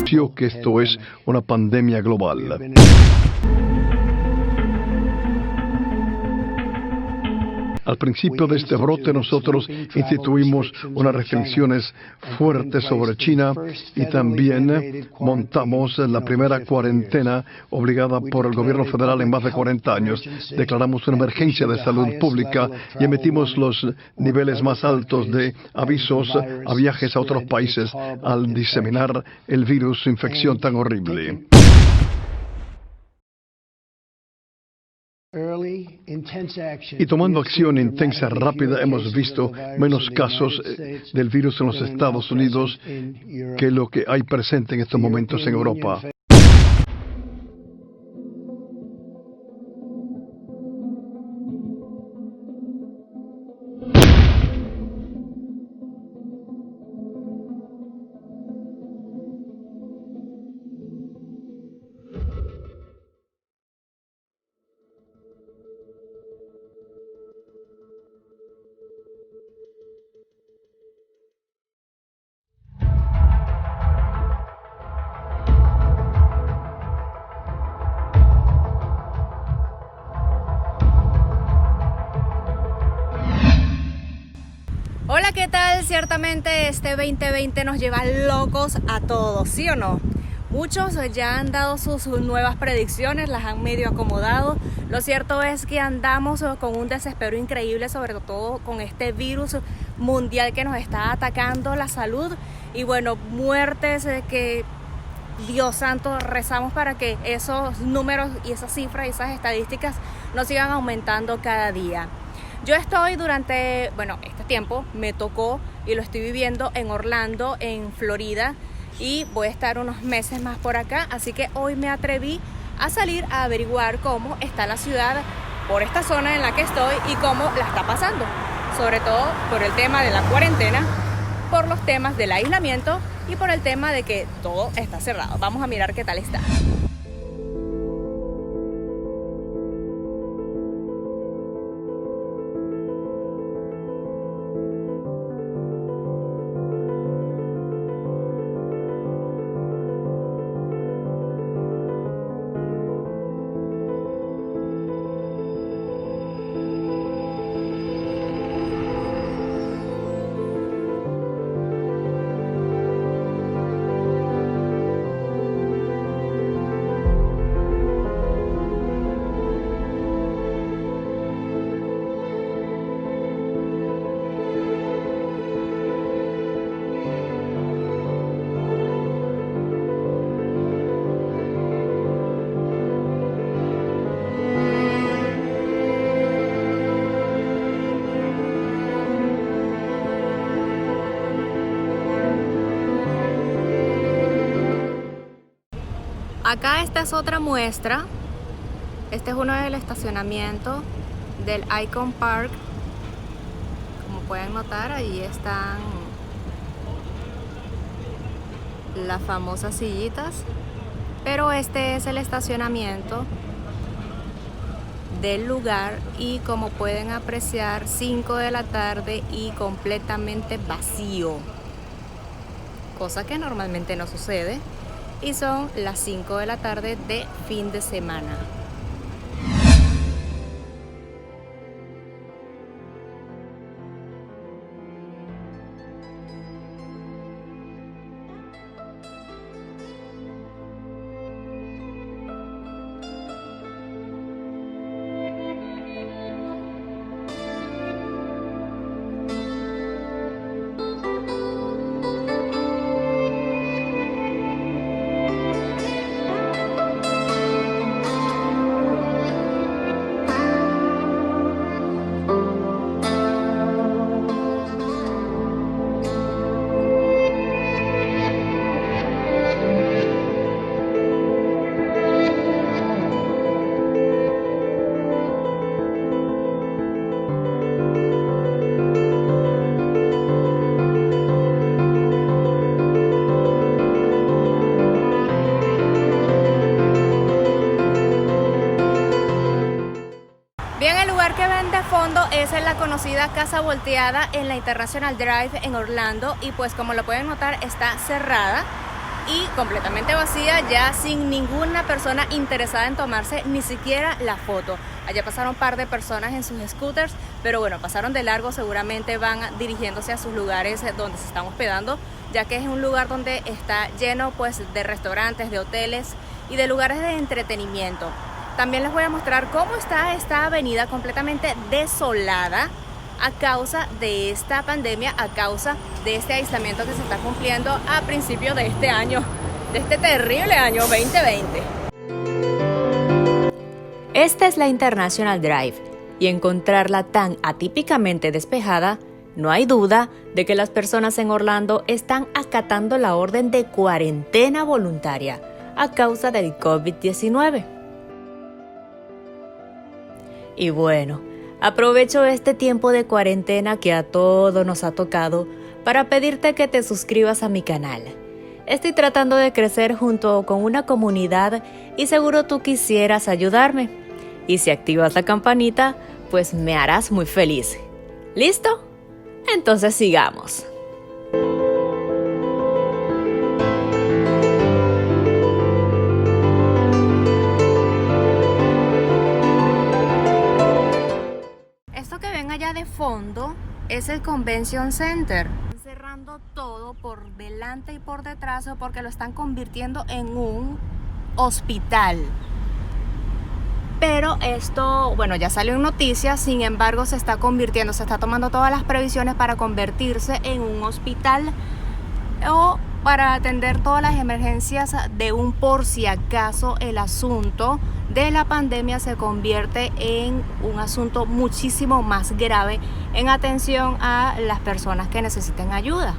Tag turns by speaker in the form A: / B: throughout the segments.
A: que esto es una pandemia global. Al principio de este brote nosotros instituimos unas restricciones fuertes sobre China y también montamos la primera cuarentena obligada por el gobierno federal en más de 40 años. Declaramos una emergencia de salud pública y emitimos los niveles más altos de avisos a viajes a otros países al diseminar el virus, su infección tan horrible. Y tomando acción intensa, rápida, hemos visto menos casos del virus en los Estados Unidos que lo que hay presente en estos momentos en Europa.
B: Hola, ¿qué tal? Ciertamente este 2020 nos lleva locos a todos, ¿sí o no? Muchos ya han dado sus nuevas predicciones, las han medio acomodado. Lo cierto es que andamos con un desespero increíble, sobre todo con este virus mundial que nos está atacando la salud. Y bueno, muertes que, Dios santo, rezamos para que esos números y esas cifras y esas estadísticas no sigan aumentando cada día. Yo estoy durante, este tiempo me tocó y lo estoy viviendo en Orlando, en Florida, y voy a estar unos meses más por acá, así que hoy me atreví a salir a averiguar cómo está la ciudad por esta zona en la que estoy y cómo la está pasando, sobre todo por el tema de la cuarentena, por los temas del aislamiento y por el tema de que todo está cerrado. Vamos a mirar qué tal está. Acá esta es otra muestra. Este es uno del estacionamiento del Icon Park. Como pueden notar, ahí están las famosas sillitas. Pero este es el estacionamiento del lugar y como pueden apreciar, 5 de la tarde y completamente vacío. Cosa que normalmente no sucede. Y son las 5 de la tarde de fin de semana. Es en la conocida Casa Volteada en la International Drive en Orlando y pues como lo pueden notar está cerrada. y completamente vacía, ya sin ninguna persona interesada en tomarse ni siquiera la foto. Allá pasaron un par de personas en sus scooters, pero bueno, pasaron de largo, seguramente van dirigiéndose a sus lugares donde se están hospedando, ya que es un lugar donde está lleno pues de restaurantes, de hoteles y de lugares de entretenimiento. También les voy a mostrar cómo está esta avenida completamente desolada a causa de esta pandemia, a causa de este aislamiento que se está cumpliendo a principios de este año, de este terrible año 2020. Esta es la International Drive y encontrarla tan atípicamente despejada, no hay duda de que las personas en Orlando están acatando la orden de cuarentena voluntaria a causa del COVID-19. Y bueno, aprovecho este tiempo de cuarentena que a todos nos ha tocado para pedirte que te suscribas a mi canal. Estoy tratando de crecer junto con una comunidad y seguro tú quisieras ayudarme. Y si activas la campanita, pues me harás muy feliz. ¿Listo? Entonces sigamos. De fondo es el Convention Center, cerrando todo por delante y por detrás porque lo están convirtiendo en un hospital. Pero esto, bueno, ya salió en noticias, sin embargo se está tomando todas las previsiones para convertirse en un hospital o para atender todas las emergencias de un por si acaso el asunto de la pandemia se convierte en un asunto muchísimo más grave en atención a las personas que necesiten ayuda.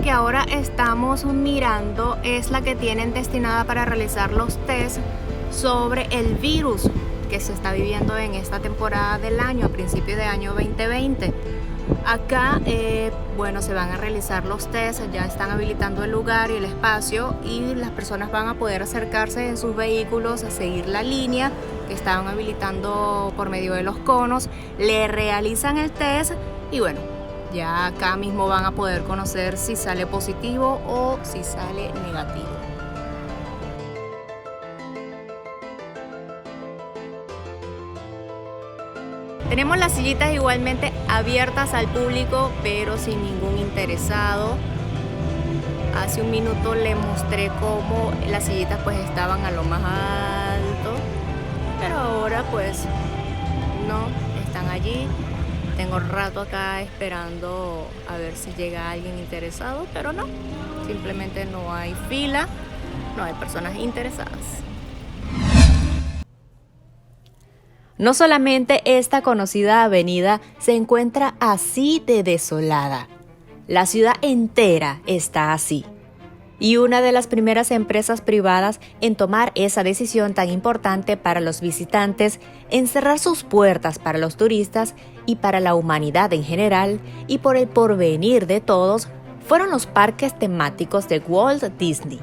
B: Que ahora estamos mirando es la que tienen destinada para realizar los test sobre el virus que se está viviendo en esta temporada del año, a principios de año 2020. Acá, bueno, se van a realizar los tests, ya están habilitando el lugar y el espacio y las personas van a poder acercarse en sus vehículos a seguir la línea que estaban habilitando por medio de los conos, le realizan el test y bueno, ya acá mismo van a poder conocer si sale positivo o si sale negativo. Tenemos las sillitas igualmente abiertas al público, pero sin ningún interesado. Hace un minuto le mostré cómo las sillitas pues estaban a lo más alto, pero ahora pues no, están allí. Tengo rato acá esperando a ver si llega alguien interesado, pero no, simplemente no hay fila, no hay personas interesadas. No solamente esta conocida avenida se encuentra así de desolada, la ciudad entera está así. Y una de las primeras empresas privadas en tomar esa decisión tan importante para los visitantes, en cerrar sus puertas para los turistas y para la humanidad en general y por el porvenir de todos, fueron los parques temáticos de Walt Disney.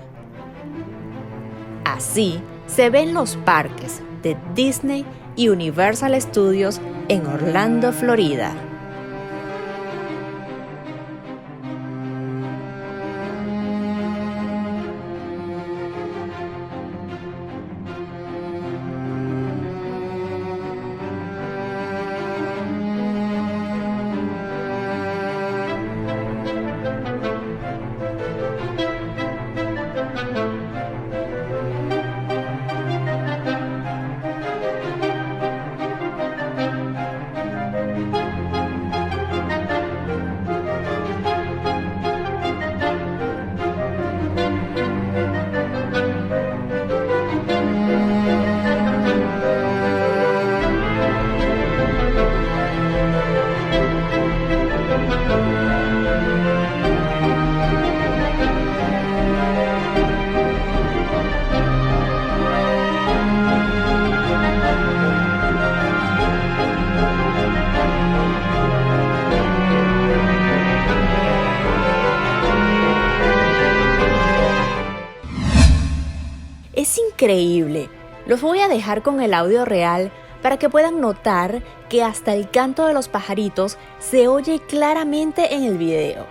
B: Así se ven los parques de Disney y Universal Studios en Orlando, Florida. increíble. Los voy a dejar con el audio real para que puedan notar que hasta el canto de los pajaritos se oye claramente en el video.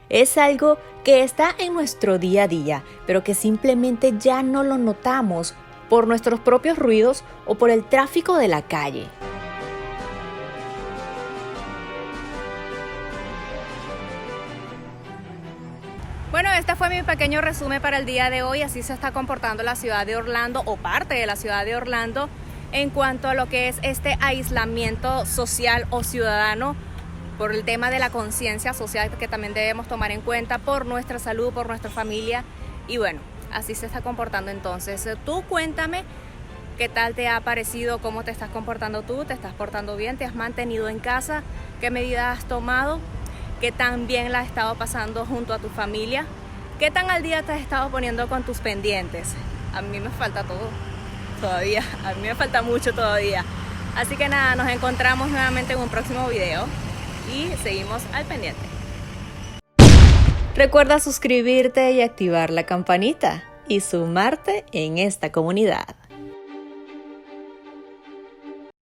B: Es algo que está en nuestro día a día, pero que simplemente ya no lo notamos por nuestros propios ruidos o por el tráfico de la calle. Bueno, este fue mi pequeño resumen para el día de hoy. Así se está comportando la ciudad de Orlando o parte de la ciudad de Orlando en cuanto a lo que es este aislamiento social o ciudadano por el tema de la conciencia social que también debemos tomar en cuenta por nuestra salud, por nuestra familia. Y bueno, así se está comportando entonces. Tú cuéntame qué tal te ha parecido, cómo te estás comportando tú, te estás portando bien, te has mantenido en casa, qué medidas has tomado, qué tan bien la has estado pasando junto a tu familia, qué tan al día te has estado poniendo con tus pendientes. A mí me falta todo todavía, a mí me falta mucho todavía. Así que nada, nos encontramos nuevamente en un próximo video y seguimos al pendiente. Recuerda suscribirte y activar la campanita y sumarte en esta comunidad.